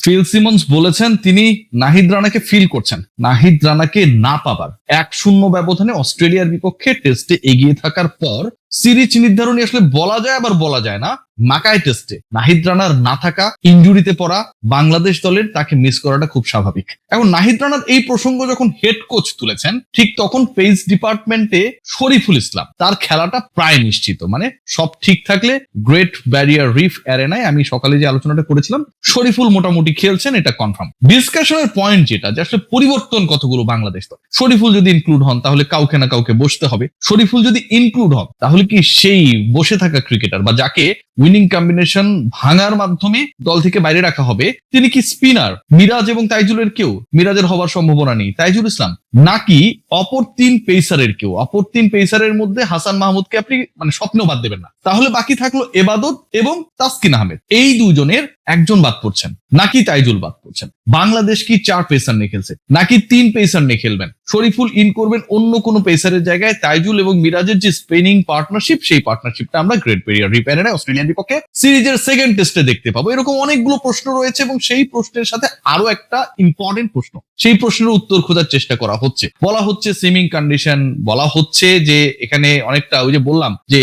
Phil Simmons বলেছেন তিনি Nahid রানাকে feel করছেন, নাহিদ রানাকে না পাবার 1-0 ব্যবধানে অস্ট্রেলিয়ার বিপক্ষে টেস্টে এগিয়ে থাকার পর সিরিজ নির্ধারণী আসলে বলা যায় আবার বলা যায় না। মাকাই টেস্টে নাহিদ রানার না থাকা, ইনজুরিতে পড়া বাংলাদেশ দলের তাকে মিস করাটা খুব স্বাভাবিক। এখন নাহিদ রানার এই প্রসঙ্গ যখন হেড কোচ তুলেছেন, ঠিক তখন পেস ডিপার্টমেন্টে শরীফুল ইসলাম তার খেলাটা প্রায় নিশ্চিত, মানে সব ঠিক থাকলে গ্রেট ব্যারিয়ার রিফ অ্যারেনায় আমি সকালে যে আলোচনাটা করেছিলাম শরীফুল মোটামুটি খেলছেন, এটা কনফার্ম। ডিসকাশনের পয়েন্ট যেটা যে আসলে পরিবর্তন কতগুলো বাংলাদেশ দল, শরীফুল যদি ইনক্লুড হন তাহলে কাউকে না কাউকে বসতে হবে। শরীফুল যদি ইনক্লুড হন তাহলে কি সেই বসে থাকা ক্রিকেটার বা যাকে উইনিং কম্বিনেশন ভাঙার মাধ্যমে দল থেকে বাইরে রাখা হবে তিনি কি স্পিনার মিরাজ এবং তাইজুলের কেউ? মিরাজের হবার সম্ভাবনা নেই, তাইজুল ইসলাম, নাকি অপর 3 পেসারের কেউ? অপর 3 পেসারের মধ্যে হাসান মাহমুদকে আপনি মানে স্বপ্নেও বাদ দেবেন না, তাহলে বাকি থাকলো এবাদত এবং তাসকিন আহমেদ। এই দুজনের একজন বাদ পড়ছেন, নাকি তাইজুল বাদ পড়ছেন? বাংলাদেশ কি 4 পেসার নিয়ে খেলছে নাকি 3 পেসার নিয়ে খেলবেন? শরীফুল ইন করবেন অন্য কোনো পেসারের জায়গায়, তাইজুল এবং মিরাজের যে স্পিনিং পার্টনারশিপ সেই পার্টনারশিপটা আমরা গ্রেট ব্যারিয়ার রিফ অ্যারেনায় অস্ট্রেলিয়ার বিপক্ষে সিরিজের সেকেন্ড টেস্টে দেখতে পাবো। এরকম অনেকগুলো প্রশ্ন রয়েছে এবং সেই প্রশ্নের সাথে আরো একটা ইম্পর্টেন্ট প্রশ্ন, সেই প্রশ্নের উত্তর খোঁজার চেষ্টা করা হচ্ছে। বলা হচ্ছে সুইমিং কন্ডিশন, বলা হচ্ছে যে এখানে অনেকটা ওই যে বললাম যে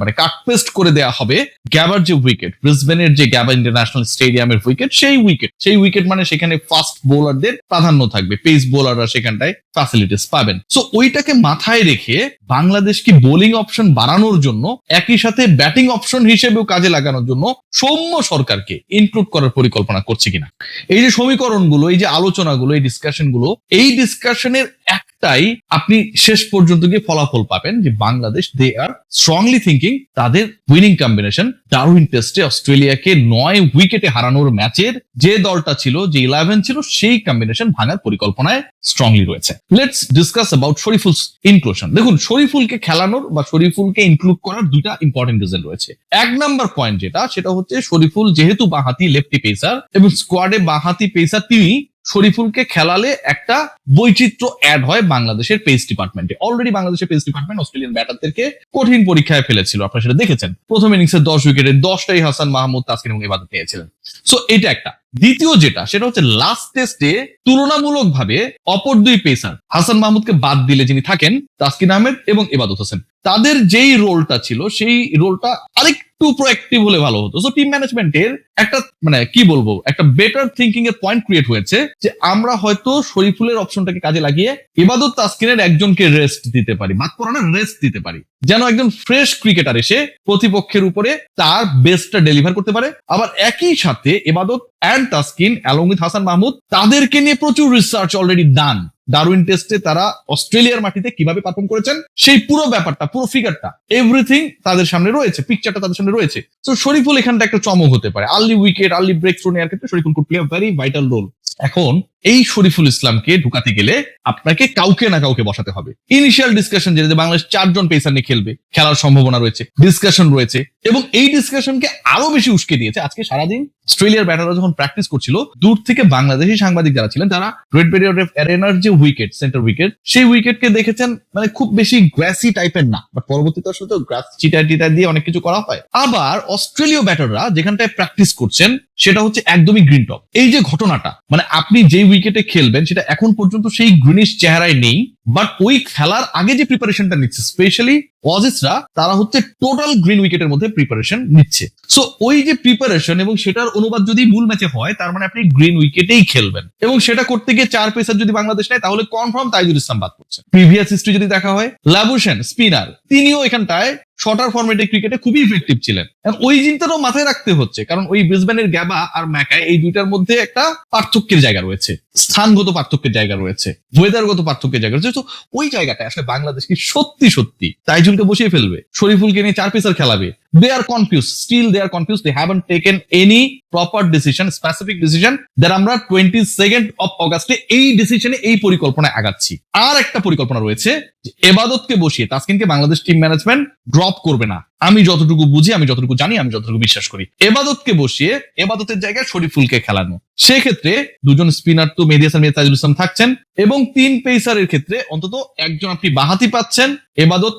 মানে কাটপেস্ট করে দেয়া হবে গ্যাবার যে উইকেট, ব্রিসবেনের যে গ্যাবার ইন্টারন্যাশনাল স্টেডিয়ামের উইকেট, সেই উইকেট মানে সেখানে ফাস্ট বোলারদের প্রাধান্য থাকবে, পেস বোলাররা সেখানটায় ফ্যাসিলিটিস পাবেন। সো ওইটাকে মাথায় রেখে বাংলাদেশ কি বোলিং অপশন বাড়ানোর জন্য একই সাথে ব্যাটিং অপশন হিসেবেও কাজে লাগানোর জন্য সৌম্য সরকারকে ইনক্লুড করার পরিকল্পনা করছে কিনা? এই যে সমীকরণগুলো, এই যে আলোচনাগুলো, এই ডিসকাশনগুলো, এই ডিসকাশনের একটাই আপনি শেষ পর্যন্ত গিয়ে ফলাফল পাবেন যে বাংলাদেশ দে আর স্ট্রংলি থিঙ্কিং তাদের উইনিং কম্বিনেশন ডারউইন টেস্টে অস্ট্রেলিয়াকে 9 উইকেটে হারানোর ম্যাচের যে দলটা ছিল, যে 11 ছিল, সেই কম্বিনেশন ভাঙার পরিকল্পনায় স্ট্রংলি রয়েছে। Let's discuss about Shoriful's inclusion. দেখুন, শরীফুলকে খেলানোর বা শরীফুলকে ইনক্লুড করার দুইটা ইম্পর্টেন্ট রিজন রয়েছে। 1 নাম্বার পয়েন্ট যেটা, সেটা হচ্ছে শরীফুল যেহেতু বাঁহাতি লেফটি পেসার এবং স্কোয়াডে বাঁহাতি পেসার, তিনি শরীফুলকে খেলালে একটা বৈচিত্র্য অ্যাড হয় বাংলাদেশের পেস ডিপার্টমেন্টে। অলরেডি বাংলাদেশের পেস ডিপার্টমেন্ট অস্ট্রেলিয়ান ব্যাটারদেরকে কঠিন পরীক্ষায় ফেলেছিল, আপনারা সেটা দেখেছেন। প্রথম ইনিংসে 10 উইকেটে 10টাই হাসান মাহমুদ, তাসকিন এবং ইবাদত নিয়েছিলেন। সো এটা একটা। দ্বিতীয় যেটা, সেটা হচ্ছে লাস্ট টেস্টে তুলনামূলকভাবে অপর 2 পেসার হাসান মাহমুদকে বাদ দিলে যিনি থাকেন, তাসকিন আহমেদ এবং ইবাদত হোসেন, তাদের যেই রোলটা ছিল সেই রোলটা আরেকটু প্রোঅ্যাক্টিভ হলে ভালো হতো। সো টিম ম্যানেজমেন্টের একটা মানে কি বলবো, একটা বেটার থিঙ্কিং এর পয়েন্ট ক্রিয়েট হয়েছে যে আমরা হয়তো শরীফুলের অপশনটাকে কাজে লাগিয়ে ইবাদত তাসকিনের একজনকে রেস্ট দিতে পারি, বাদ পড়ানোর রেস্ট দিতে পারি, যেন একজন ফ্রেশ ক্রিকেটার এসে প্রতিপক্ষের উপরে তার বেস্টটা ডেলিভার করতে পারে। আবার একই সাথে Ebadot and Taskin along with Hasan Mahmud, তাদেরকে নিয়ে প্রচুর রিসার্চ অলরেডি ডান। ডারউইন টেস্টে তারা অস্ট্রেলিয়ার মাটিতে কিভাবে পারফর্ম করেছেন সেই পুরো ব্যাপারটা, পুরো ফিগারটা, এভরিথিং তাদের সামনে রয়েছে, পিকচারটা তাদের সামনে রয়েছে। তো শরীফুল এখানটা একটা চমক হতে পারে। Early wicket, early breakthrough নেওয়ার ক্ষেত্রে Shoriful could play a very vital role. এখন এই শরীফুল ইসলামকে ঢুকাতে গেলে আপনাকে কাউকে না কাউকে বসাতে হবে। ইনিশিয়াল ডিসকাশন যেটা বাংলাদেশ 4 জন পেসার নিয়ে খেলবে, খেলার সম্ভাবনা রয়েছে, ডিসকাশন রয়েছে, এবং এই ডিসকাশনকে আরো বেশি উস্কে দিয়েছে আজকে সারাদিন অস্ট্রেলিয়ার ব্যাটাররা যখন প্র্যাকটিস করছিল, দূর থেকে বাংলাদেশি সাংবাদিক যারা ছিলেন তারা গ্রেট ব্যারিয়ার রিফ অ্যারেনার যে উইকেট, সেন্টার উইকেট, সেই উইকেটকে দেখেছেন মানে খুব বেশি গ্রাসি টাইপের না, বাট পরবর্তীতে আসলে তো গ্রাস চিটার টিটার দিয়ে অনেক কিছু করা হয়। আবার অস্ট্রেলীয় ব্যাটাররা যেখানটায় প্র্যাকটিস করছেন সেটা হচ্ছে একদমই গ্রিন টপ। এই যে ঘটনাটা, মানে আপনি যেই উইকেটে খেলবেন সেটা এখন পর্যন্ত সেই গ্রিনিশ চেহারায় নেই, বাট ওই খেলার আগে যে প্রিপারেশনটা নিচ্ছে স্পেশালি অজিসরা, তারা হচ্ছে টোটাল গ্রিন উইকেটের মধ্যে প্রিপারেশন নিচ্ছে। সো ওই যে প্রিপারেশন এবং সেটার অনুবাদ যদি মূল ম্যাচে হয়, তার মানে আপনি গ্রিন উইকেটেই খেলবেন, এবং সেটা করতে গিয়ে 4 পেসার যদি বাংলাদেশ নেয় তাহলে কনফার্ম তাইজুল ইসলাম বাদ পড়ছে। প্রিভিয়াস হিস্ট্রি যদি দেখা হয়, লাবুশেন স্পিনার, তিনিও এখানটায় শর্টার ফরম্যাটে ক্রিকেটে খুবই ইফেক্টিভ ছিলেন। ওই জিনিসটাও মাথায় রাখতে হচ্ছে, কারণ ওই ব্রিসবেনের গ্যাবা আর ম্যাকাই, এই দুইটার মধ্যে একটা পার্থক্যের জায়গা রয়েছে, স্থানগত পার্থক্যের জায়গা রয়েছে, ওয়েদারগত পার্থক্যের জায়গা রয়েছে। তো ওই জায়গাটায় আসলে বাংলাদেশ কি সত্যি তাইজুলকে বসিয়ে ফেলবে, শরীফুলকে নিয়ে 4 pacer খেলাবে? They are confused. Still they are confused. They haven't taken any proper decision, specific decision that আমরা 22nd of August এই ডিসিশনে, এই পরিকল্পনায় আগাচ্ছি। আর একটা পরিকল্পনা রয়েছে যে এবাদতকে বসিয়ে তাসকিনকে বাংলাদেশ টিম ম্যানেজমেন্ট ড্রপ করবে না। আমি যতটুকু বুঝি, আমি যতটুকু জানি, আমি যতটুকু বিশ্বাস করি, এবাদতকে বসিয়ে এবাদতের জায়গায় শরীফুলকে খেলানো। সেক্ষেত্রে 2 জন স্পিনার তো মেহেদী হাসান মিরাজ, তাইজুল ইসলাম থাকছেন, এবং 3 পেসারের ক্ষেত্রে অন্তত একজন আপনি বাঁহাতি পাচ্ছেন এবাদত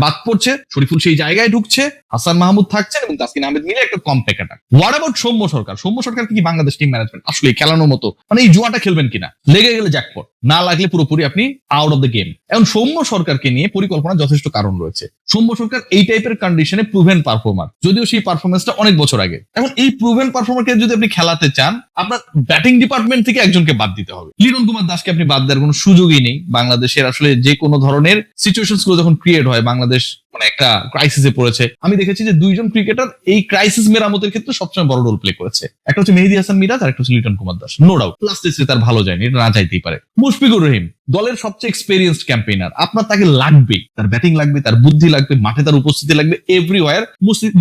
বাদ পড়ছে, শরীফুল সেই জায়গায় ঢুকছে, হাসান মাহমুদ থাকছেন এবং তাসকিন আহমেদ মিলে একটা compact attack. What about Soumya Sarkar? Soumya Sarkar কি বাংলাদেশ টিম ম্যানেজমেন্ট আসলে খেলানোর মতো? মানে এই জুয়াটা খেলবেন কিনা, লেগে গেলে জ্যাকপট, না লাগলে পুরোপুরি আপনি আউট অফ দ্য গেম। এখন সৌম্য সরকারকে নিয়ে পরিকল্পনা যথেষ্ট কারণ রয়েছে। সৌম্য সরকার এই টাইপের কন্ডিশনে প্রুভেন পারফর্মার, যদিও সেই পারফরমেন্সটা অনেক বছর আগে। এখন এই প্রুভেন পারফর্মারকে যদি আপনি খেলাতে চান, আপনার ব্যাটিং ডিপার্টমেন্ট থেকে একজনকে বাদ দিতে হবে। লিটন কুমার দাসকে আপনি বাদ দেওয়ার কোনো সুযোগই নেই। বাংলাদেশের আসলে যে কোনো ধরনের সিচুয়েশন গুলো যখন ক্রিয়েট হয়, বাংলাদেশ মানে একটা ক্রাইসিসে পড়েছে, আমি দেখেছি যে দুইজন ক্রিকেটার এই ক্রাইসিস মেরামতের ক্ষেত্রে সবসময় বড় রোল প্লে করেছে। একটা হচ্ছে মেহেদী হাসান মিরাজ, আর একটা হচ্ছে Liton Kumar Das. No doubt last টেস্টে তার ভালো যায়নি, এটা না চাইতেই পারে। মুশফিকুর রহিম দলের সবচেয়ে এক্সপেরিয়েন্সড ক্যাম্পেইনার, আপনার তাকে লাগবে, তার ব্যাটিং লাগবে, তার বুদ্ধি লাগবে, মাঠে তার উপস্থিতি লাগবে এভরিওয়্যার।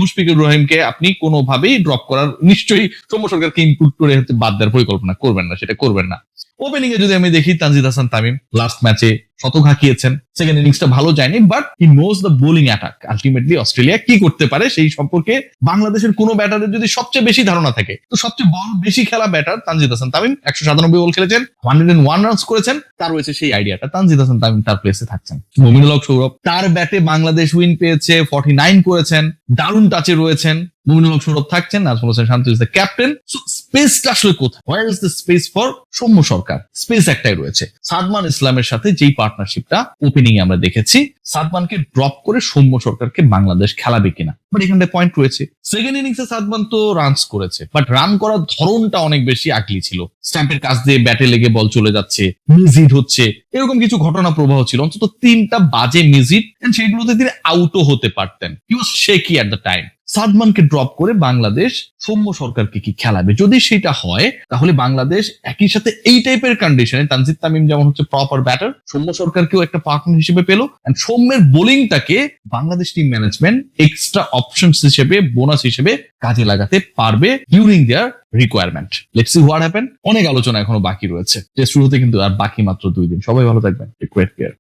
মুশফিকুর রহিমকে আপনি কোনোভাবেই ড্রপ করার, নিশ্চয়ই সৌম্য সরকারকে ইনক্লুড করে বাদ দেওয়ার পরিকল্পনা করবেন না, সেটা করবেন না। ওপেনিং এ যদি আমি দেখি, তানজিদ হাসান তামিম লাস্ট ম্যাচে শতক হাঁকিয়েছেন, সেকেন্ড ইনিংসটা ভালো যায়নি, but he knows the bowling attack. Ultimately Australia কি করতে পারে সেই সম্পর্কে বাংলাদেশের কোনো ব্যাটারের যদি সবচেয়ে বেশি ধারণা থাকে, তো সবচেয়ে বল বেশি খেলা ব্যাটার তানজিদ হাসান তামিম। 197 বল খেলেছেন, 101 রানস করেছেন, তার রয়েছে সেই আইডিয়াটা। তানজিদ হাসান তামিম তার প্লেসে থাকছেন। মুমিনুল হক সৌরভ, তার ব্যাটে বাংলাদেশ উইন পেয়েছে, 49 করেছেন, দারুণ টাচে রয়েছেন। মুমিনুল হক সৌরভ থাকছেন, নাজমুল হোসেন শান্ত ইজ দ্য ক্যাপ্টেন। সো স্পেসটা আসলে কোথায়? Where is the space for Soumya Sarkar? Space একটাই রয়েছে, সাদমান ইসলামের সাথে যেই পার্টনারশিপটা ওপেনিং আমরা দেখেছি, সাদমানকে ড্রপ করে সৌম্য সরকারকে বাংলাদেশ খেলাবে কিনা, বাট এখানটায় পয়েন্ট রয়েছে। সেকেন্ড ইনিংসে সাদমান তো রানস করেছে, বাট রান করার ধরনটা অনেক বেশি আগলি ছিল। স্ট্যাম্পের কাছ দিয়ে ব্যাটে লেগে বল চলে যাচ্ছে, মিসহিট হচ্ছে, এরকম কিছু ঘটনা প্রবাহ ছিল। অন্তত 3টা বাজে মিসহিট, সেগুলোতে তিনি আউটও হতে পারতেন। হি ওয়াজ শেকি এট দ্য টাইম। সাদমানকে ড্রপ করে বাংলাদেশ সৌম্য সরকারকে কি খেলাবে? যদি সেটা হয়, তাহলে বাংলাদেশ একই সাথে এই টাইপের কন্ডিশনে তানজিদ তামিম যেমন হচ্ছে প্রপার ব্যাটার, সৌম্য সরকারকেও একটা পার্টনার হিসেবে পেল, এন্ড সৌম্যের বোলিংটাকে Bangladesh team management extra options হিসেবে, বোনাস হিসেবে কাজে লাগাতে পারবে during their requirement. Let's see what happen. অনেক আলোচনা এখনো বাকি রয়েছে। টেস্ট শুরু হতে কিন্তু আর বাকি মাত্র 2 দিন। সবাই ভালো থাকবেন। Take care.